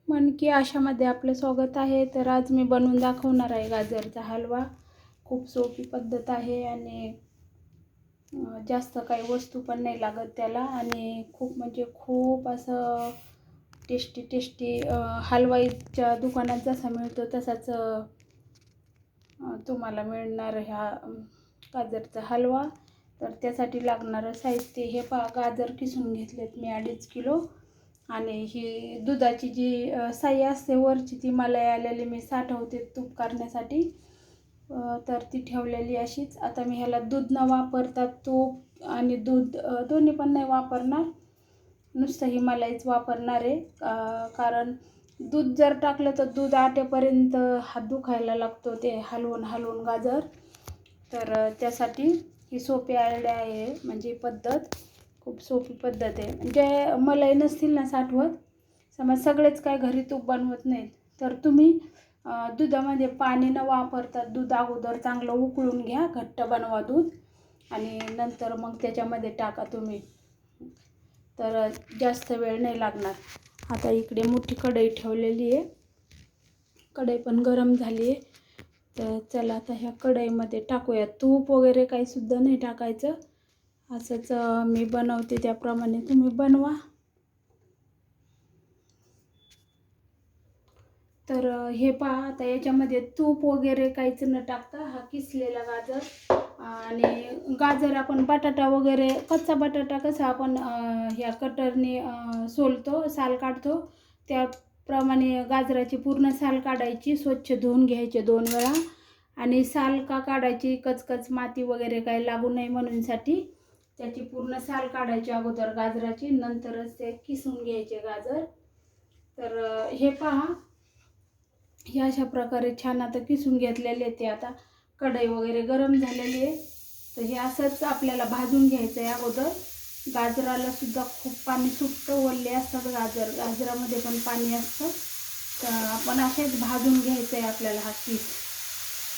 मन की आशामध्ये आपलं स्वागत आहे. तर आज मी बनवून दाखवणार आहे गाजरचा हलवा. खूप सोपी पद्धत आहे आणि जास्त काही वस्तू पण नाही लागत त्याला आणि खूप म्हणजे खूप असं टेस्टी टेस्टी हलवाईच्या दुकानात जसा मिळतो तसाच तुम्हाला मिळणार ह्या गाजरचा हलवा. तर त्यासाठी लागणारं साहित्य हे पहा, गाजर किसून घेतलेत मी 2.5 किलो आणि ही दुधाची जी साई असते वरची ती मलाई आलेली मी साठवते तूप करण्यासाठी. तर ती ठेवलेली अशीच. आता मी ह्याला दूध न वापरता तूप आणि दूध दोन्ही पण नाही वापरणार, नुसतं ही मलाईच वापरणार आहे. कारण दूध जर टाकलं तर दूध आटेपर्यंत हात दुखायला लागतो ते हलवून हलवून गाजर. तर त्यासाठी ही सोपी आयडिया आहे, म्हणजे पद्धत खूप सोपी पद्धत आहे. म्हणजे मलाई नसतील ना साठवत, समज सगळेच काय घरी तूप बनवत नाहीत, तर तुम्ही दुधामध्ये पाणी न वापरता दूध अगोदर चांगलं उकळून घ्या, घट्ट बनवा दूध आणि नंतर मग त्याच्यामध्ये टाका तुम्ही. तर जास्त वेळ नाही लागणार. आता इकडे मोठी कढई ठेवलेली आहे, कढई पण गरम झाली आहे. तर चला आता ह्या कढईमध्ये टाकूया. तूप वगैरे काही सुद्धा नाही टाकायचं, असंच मी बनवते त्याप्रमाणे तुम्ही बनवा. तर हे पहा, आता याच्यामध्ये तूप वगैरे काहीच न टाकता हा किसलेला गाजर आणि गाजर आपण बटाटा वगैरे कच्चा बटाटा कसा आपण ह्या कटरने सोलतो, साल काढतो, त्याप्रमाणे गाजराची पूर्ण साल काढायची, स्वच्छ धुवून घ्यायचे 2 वेळा. आणि साल का काढायची, कचकच माती वगैरे काही लागू नये म्हणूनसाठी त्याची पूर्ण साल काढायची अगोदर गाजराची, नंतरच ते किसून घ्यायचे गाजर. तर हे पहा, हे अशा प्रकारे छान आता किसून घेतलेले ते. आता कढई वगैरे गरम झालेली आहे, तर हे असंच आपल्याला भाजून घ्यायचं आहे अगोदर. गाजराला सुद्धा खूप पाणी सुटतं, ओले असतात गाजरामध्ये पण पाणी असतं. तर आपण असेच भाजून घ्यायचं आहे आपल्याला. हा किस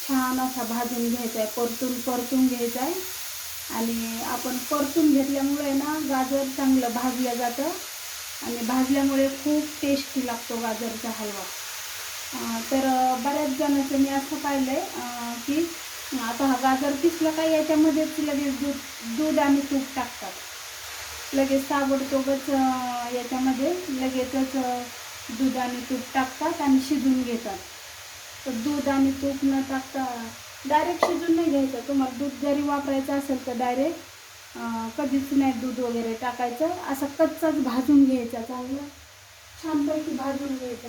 छान असा भाजून घ्यायचा आहे, परतून परतून घ्यायचा आहे. आणि आपण परतून घेतल्यामुळे ना गाजर चांगलं भाजलं जातं आणि भाजल्यामुळे खूप टेस्टी लागतो गाजरचा हलवा. तर बऱ्याच जणांचं मी असं पाहिलं आहे की आता हा गाजर किसला का याच्यामध्येच लगेच दूध आणि तूप टाकतात, लगेच ताबडतोबच याच्यामध्ये लगेचच दूध आणि तूप टाकतात आणि शिजवून घेतात. तर दूध आणि तूप न टाकता डायरेक्ट शिजून नाही घ्यायचं. तुम्हाला दूध जरी वापरायचं असेल तर डायरेक्ट कधीच नाही दूध वगैरे टाकायचं, असं कच्चाच भाजून घ्यायचा, चांगलं छानपैकी भाजून घ्यायचा.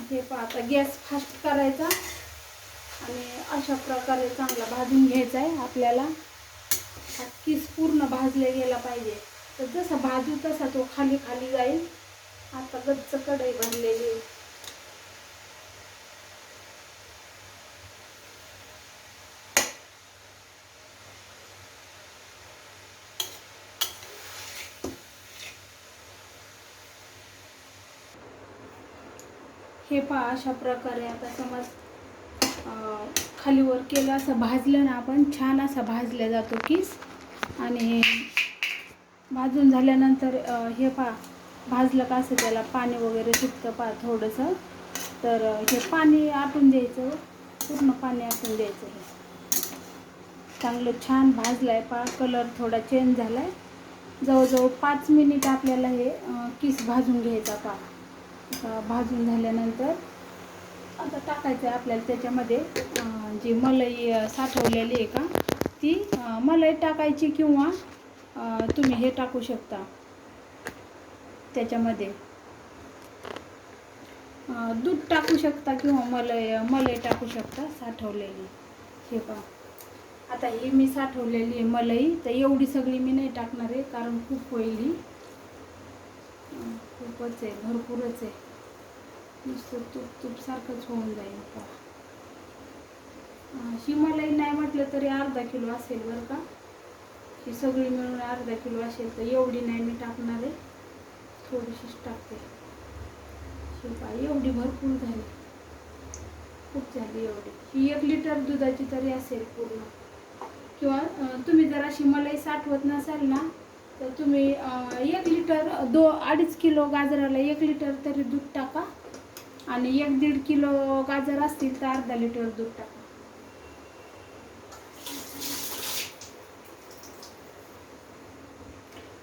हे पहा, आता गॅस फास्ट करायचा आणि अशा प्रकारे चांगला भाजून घ्यायचा आहे आपल्याला. हा किस पूर्ण भाजले गेला पाहिजे, तर जसा भाजू तसा तो खाली खाली जाईल. आता गच्च कढई भरलेली. हे पहा, अशा प्रकारे आता समज खालीवर केलं, असं भाजलं ना आपण, छान असा भाजला जातो किस. आणि भाजून झाल्यानंतर हे पहा, भाजलं का असं त्याला पाणी वगैरे सुटतं पहा थोडंसं. तर हे पाणी आटून द्यायचं, पूर्ण पाणी आटून द्यायचं. हे चांगलं छान भाजलं आहे पहा, कलर थोडा चेंज झाला आहे. जवळजवळ 5 मिनिट आपल्याला हे किस भाजून घ्यायचा पहा. भाजून झाल्यानंतर आता टाकायचं आहे आपल्याला त्याच्यामध्ये जी मलाई साठवलेली आहे का, ती मलाई टाकायची, किंवा तुम्ही हे टाकू शकता त्याच्यामध्ये, दूध टाकू शकता किंवा मलाई टाकू शकता साठवलेली. हे पहा, आता ही मी साठवलेली आहे मलाई, तर एवढी सगळी मी नाही टाकणार आहे कारण खूप होईल, खूपच आहे, भरपूरच आहे, नुसतं तूप तूप सारखंच होऊन जाईल. पहा, ही मलाई नाही म्हटलं तरी अर्धा किलो असेल बरं का. ही सगळी मिळून अर्धा किलो असेल, तर एवढी नाही मी टाकणार आहे, थोडीशीच टाकते. एवढी भरपूर झाली, खूप झाली एवढी. ही 1 लिटर दुधाची तरी असेल पूर्ण. किंवा तुम्ही जर अशी मलाई साठवत नसाल ना, तर तुम्ही 1 लिटर 2-2.5 किलो गाजराला 1 लिटर तरी दूध टाका, आणि 1-1.5 किलो गाजर असतील तर अर्धा लिटर दूध टाका.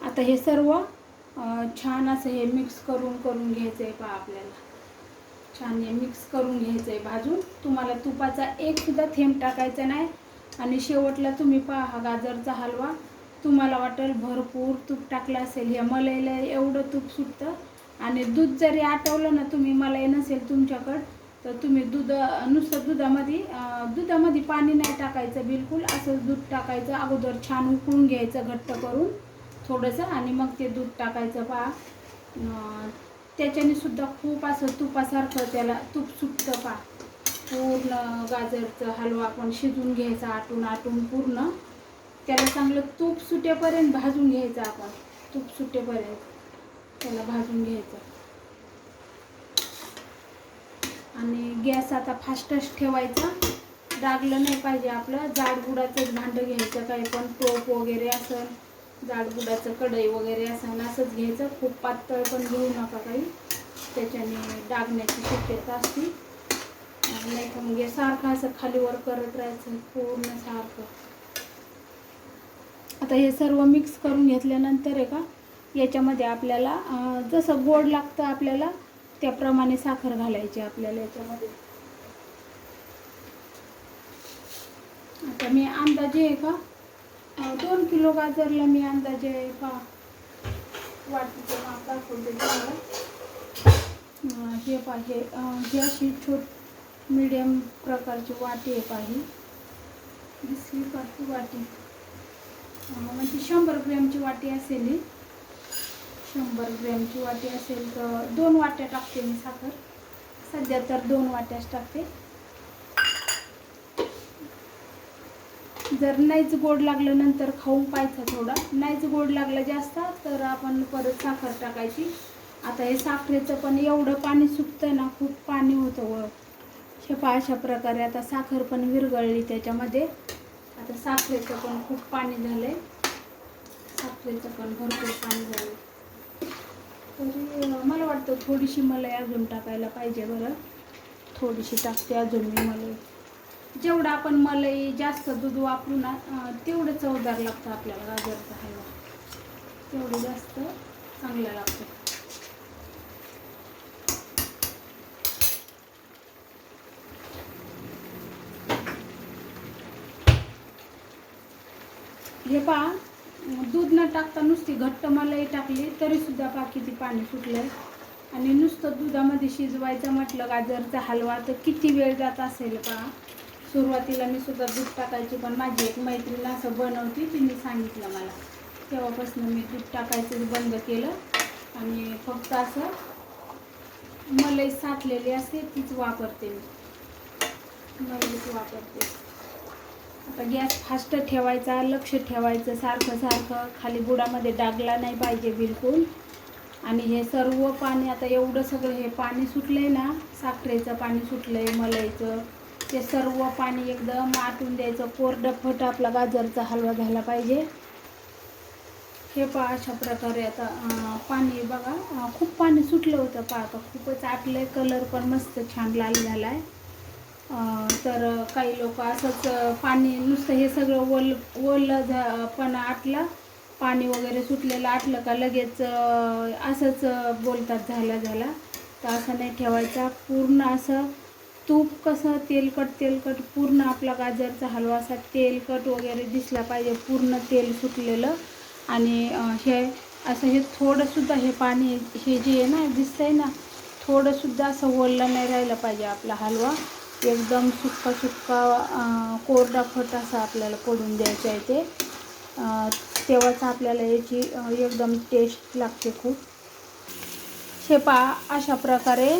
आता हे सर्व छान असं हे मिक्स करून घ्यायचं आहे. पहा आपल्याला छान हे मिक्स करून घ्यायचं आहे भाजून. तुम्हाला तुपाचा एक सुद्धा थेंब टाकायचा नाही. आणि शेवटला तुम्ही पहा हा गाजरचा हलवा, तुम्हाला वाटेल भरपूर तूप टाकलं असेल. या मलईला एवढं तूप सुटतं. आणि दूध जरी आटवलं ना, तुम्ही मलाई नसेल तुमच्याकडं, तर तुम्ही नुसतं दुधामध्ये पाणी नाही टाकायचं बिलकुल. असं दूध टाकायचं, अगोदर छान उकळून घ्यायचं घट्ट करून थोडंसं, आणि मग ते दूध टाकायचं. पहा त्याच्याने सुद्धा खूप असं तुपासारखं त्याला तूप सुटतं. पहा पूर्ण गाजरचा हलवा आपण शिजवून घ्यायचा, आटून पूर्ण त्याला चांगलं तूप सुटेपर्यंत भाजून घ्यायचं. आपण तूप सुटेपर्यंत त्याला भाजून घ्यायचं. आणि गॅस आता फास्टच ठेवायचा, डागलं नाही पाहिजे आपलं. जाडबुडाचंच भांडं घ्यायचं, काही पण टोप वगैरे असं जाडबुडाचं कढई वगैरे असं असंच घ्यायचं. खूप पातळ पण घेऊ नका काही, त्याच्याने डागण्याची शक्यता असते. नाही तर मग सारखं असं खालीवर करत राहायचं पूर्ण सारखं. आता हे सर्व मिक्स करून घेतल्यानंतर आहे का, याच्यामध्ये आपल्याला जसं गोड लागतं आपल्याला त्याप्रमाणे साखर घालायची आपल्याला याच्यामध्ये. आता मी अंदाजे आहे का 2 किलो गाजरला मी अंदाजे पहा वाटीचं माप दाखवते तुम्हाला. हे पाहिजे ही अशी मीडियम प्रकारची वाटी आहे. पाहिजे दिसली पाहिजे वाटी, म्हणजे 100 ग्रॅमची वाटी असेल ही. 100 ग्रॅमची वाटी असेल तर 2 वाट्या टाकते मी साखर. सध्या तर 2 वाट्याच टाकते. जर नाहीच गोड लागलं नंतर खाऊन पाहायचं थोडा, नाहीच गोड लागलं जास्त तर आपण परत साखर टाकायची. आता हे साखरेचं पण एवढं पाणी सुटतं ना, खूप पाणी होतं. हे पहा अशा प्रकारे आता साखर पण विरघळली त्याच्यामध्ये. आता साखरेचं पण खूप पाणी झालंय, साखरेचं पण भरपूर पाणी झालं. तरी मला वाटतं थोडीशी मलाई अजून टाकायला पाहिजे. बरं थोडीशी टाकते अजून मी मलाई. जेवढं आपण मलाई जास्त दूध वापरू ना, तेवढं चवदार लागतं आपल्याला गाजरचा हलवा, तेवढं जास्त चांगलं लागतं. हे पहा दूध न टाकता नुसती घट्ट मलाई टाकली तरी सुद्धा पहा किती पाणी सुटलंय. आणि नुसतं दुधामध्ये शिजवायचं म्हटलं गाजरचा हलवा तर किती वेळ जात असेल. पहा सुरुवातीला मी सुद्धा दूध टाकायची, पण माझी एक मैत्रीण असं बनवती, तिने सांगितलं मला, तेव्हापासून मी दूध टाकायचं बंद केलं. आणि फक्त असं मलाई साठलेली असते तीच वापरते मी, मलाईच वापरते. आता गॅस फास्ट ठेवायचा, लक्ष ठेवायचं सारखं खाली बुडामध्ये डागला नाही पाहिजे बिलकुल. आणि हे सर्व पाणी आता एवढं सगळं हे पाणी सुटलंय ना, साखरेचं पाणी सुटलंय, मलाईचं, ते सर्व पाणी एकदम आटून द्यायचं. कोरडं फट आपला गाजरचा हलवा झाला पाहिजे. हे पहा अशा प्रकारे आता पाणी बघा खूप पाणी सुटलं होतं. पहा आता खूपच आटलंय, कलर पण मस्त छान लाल झाला आहे. तर काही लोक असंच पाणी नुसतं हे सगळं ओलं पण आटलं, पाणी वगैरे सुटलेलं आटलं का लगेच असंच बोलतात झाला. तर असं नाही ठेवायचा. पूर्ण असं तूप कसं तेलकट पूर्ण आपला गाजरचा हलवा असा तेलकट वगैरे दिसला पाहिजे, पूर्ण तेल सुटलेलं. आणि हे असं हे थोडंसुद्धा हे पाणी हे जे आहे ना दिसतंय ना, थोडंसुद्धा असं ओलं नाही राहिलं पाहिजे आपला हलवा. एकदम सुक्का कोरडा फट असा आपल्याला पडून द्यायचा आहे ते, तेव्हाच आपल्याला याची एकदम टेस्ट लागते खूप. हे पहा अशा प्रकारे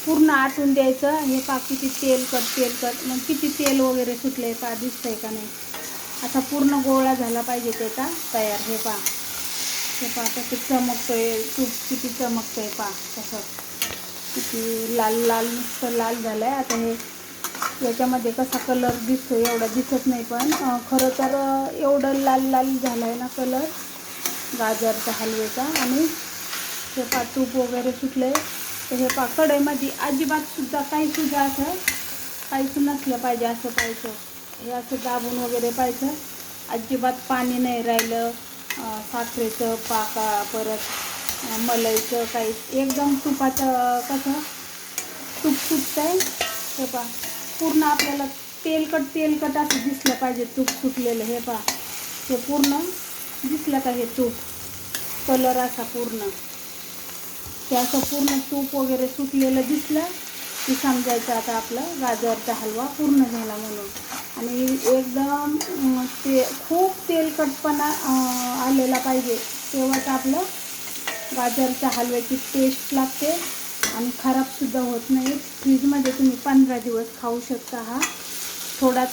पूर्ण आटून द्यायचं. हे पहा किती तेलकट मग किती तेल वगैरे सुटले पहा, दिसतंय का नाही. असा पूर्ण गोळा झाला पाहिजे त्याचा तयार. हे पहा कसं चमकतोय तूप, किती चमकतोय पहा कसं, किती लाल नुसतं लाल झालं आहे. आता हे याच्यामध्ये कसा कलर दिसतो एवढा दिसत नाही, पण खरं तर एवढं लाल झालं आहे ना कलर, गाजरच्या हलव्याचा. आणि हे पा तूप वगैरे सुटलं आहे. तर हे पा कढईमध्ये अजिबातसुद्धा काहीसुद्धा असं काहीच नसलं पाहिजे, असं पाहिजे. हे असं दाबून वगैरे पाहिजे. अजिबात पाणी नाही राहिलं, साखरेचं पाका परत मलईचं काही. एकदम तुपाचं कसं तूप सुटतं आहे. हे पहा पूर्ण आपल्याला तेलकट असं दिसलं पाहिजे तूप सुटलेलं. हे पहा हे पूर्ण दिसलं का हे तूप, कलर असा पूर्ण, ते असं पूर्ण तूप वगैरे सुटलेलं दिसलं की समजायचं आता आपलं गाजरचा हलवा पूर्ण झाला म्हणून. आणि एकदम ते खूप तेलकटपणा आलेला पाहिजे, तेव्हाच आपलं गाजरच्या हलव्याची टेस्ट लागते आणि खराबसुद्धा होत नाही. फ्रीजमध्ये तुम्ही 15 दिवस खाऊ शकता. हा थोडा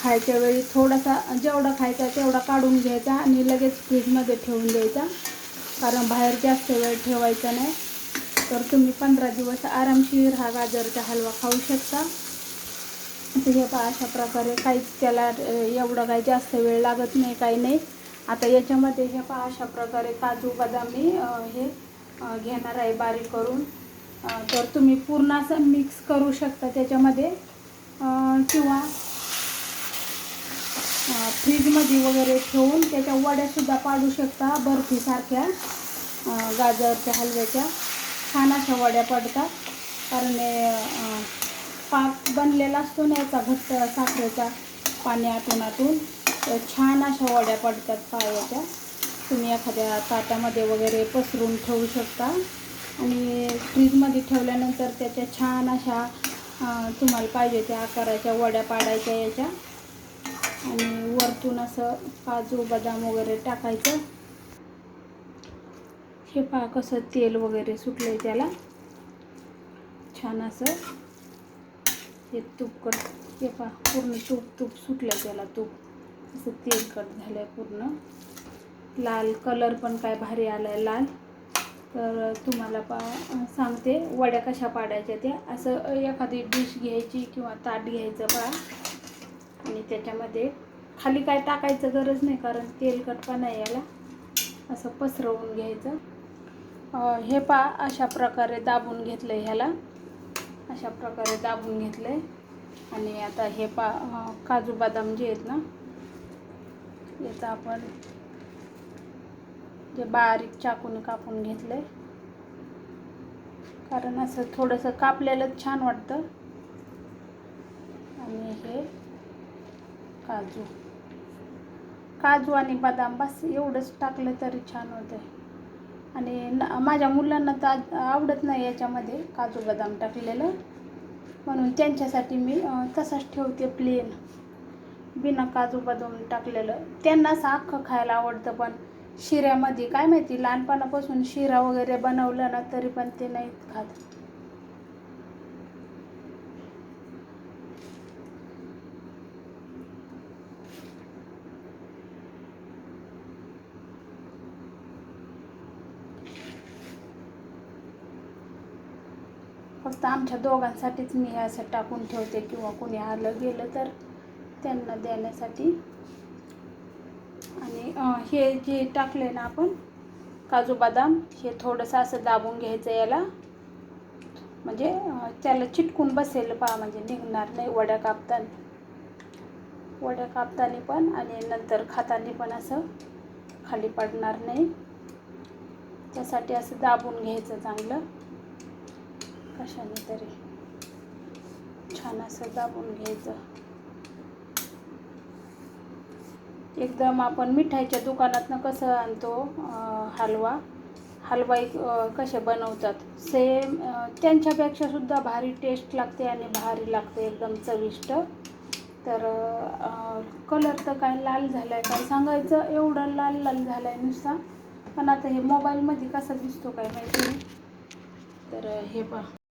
खायच्या वेळी थोडासा, जेवढा खायचा तेवढा काढून घ्यायचा आणि लगेच फ्रीजमध्ये ठेवून द्यायचा, कारण बाहेर जास्त वेळ ठेवायचा नाही. तर तुम्ही 15 दिवस आरामशीर हा गाजरचा हलवा खाऊ शकता. तर हे पहा अशा प्रकारे, काहीच त्याला एवढं काही जास्त वेळ लागत नाही, काही नाही. आता याच्यामध्ये हे पहा अशा प्रकारे काजू बदाम मी हे घेणार आहे बारीक करून. तर तुम्ही पूर्ण असं मिक्स करू शकता त्याच्यामध्ये, किंवा फ्रीजमध्ये वगैरे ठेवून त्याच्या वड्यासुद्धा पाडू शकता बर्फीसारख्या. गाजरच्या हलव्याच्या छान अशा वड्या पडतात, कारण पाक बनलेला असतो ना याचा घट्ट साखरेचा, पाणी आटून तर छान अशा वड्या पडतात पायाच्या. तुम्ही एखाद्या ताटामध्ये वगैरे पसरून ठेवू शकता आणि फ्रीजमध्ये ठेवल्यानंतर त्याच्या छान अशा तुम्हाला पाहिजे त्या आकाराच्या वड्या पाडायच्या याच्या. आणि वरतून असं काजू बदाम वगैरे टाकायचं. हे पहा कसं तेल वगैरे सुटलं त्याला छान असं. हे तूपकट, हे पहा पूर्ण तूप सुटलं त्याला, तूप असं तेलकट झालं आहे पूर्ण. लाल कलर पण काय भारी आला आहे, लाल. तर तुम्हाला सांगते वड्या कशा पाडायच्या त्या. असं एखादी डिश घ्यायची किंवा ताट घ्यायचं पहा, आणि त्याच्यामध्ये खाली काय टाकायचं गरज नाही, कारण तेलकटपणा आहे याला. असं पसरवून घ्यायचं. हे पहा अशा प्रकारे दाबून घेतलं आहे ह्याला, अशा प्रकारे दाबून घेतलं आहे. आणि आता हे काजू बदाम जे आहेत ना, याचं आपण जे बारीक चाकून कापून घेतलं आहे, कारण असं थोडंसं कापलेलंच छान वाटतं. आणि हे काजू आणि बदाम बस एवढंच टाकलं तरी छान होतं. आणि माझ्या मुलांना तर आवडत नाही याच्यामध्ये काजू बदाम टाकलेलं, म्हणून त्यांच्यासाठी मी तसंच ठेवते प्लेन, बिना काजू बदाम टाकलेलं. त्यांना असं अख्खं खायला आवडतं, पण शिऱ्यामध्ये काय माहिती, लहानपणापासून शिरा वगैरे बनवलं ना तरी पण ते नाही खात. फक्त आमच्या दोघांसाठीच मी हे असं टाकून ठेवते, किंवा कोणी आलं गेलं तर त्यांना देण्यासाठी. आणि हे जे टाकले ना आपण काजू बदाम, हे थोडंसं असं दाबून घ्यायचं याला, म्हणजे त्याला चिटकून बसेल पहा, म्हणजे निघणार नाही वड्या कापताना पण, आणि नंतर खाताना पण असं खाली पडणार नाही. त्यासाठी असं दाबून घ्यायचं चांगलं, कशाने तरी छान असं दाबून घ्यायचं. एकदम आपण मिठाईच्या दुकानातनं कसं आणतो हलवाई कसे बनवतात सेम, त्यांच्यापेक्षासुद्धा भारी टेस्ट लागते आणि भारी लागते, एकदम चविष्ट. तर कलर तर काय लाल झाला आहे, काय सांगायचं, एवढं लाल झालं आहे नुसता. पण आता हे मोबाईलमध्ये कसा दिसतो काय माहिती. तर हे पहा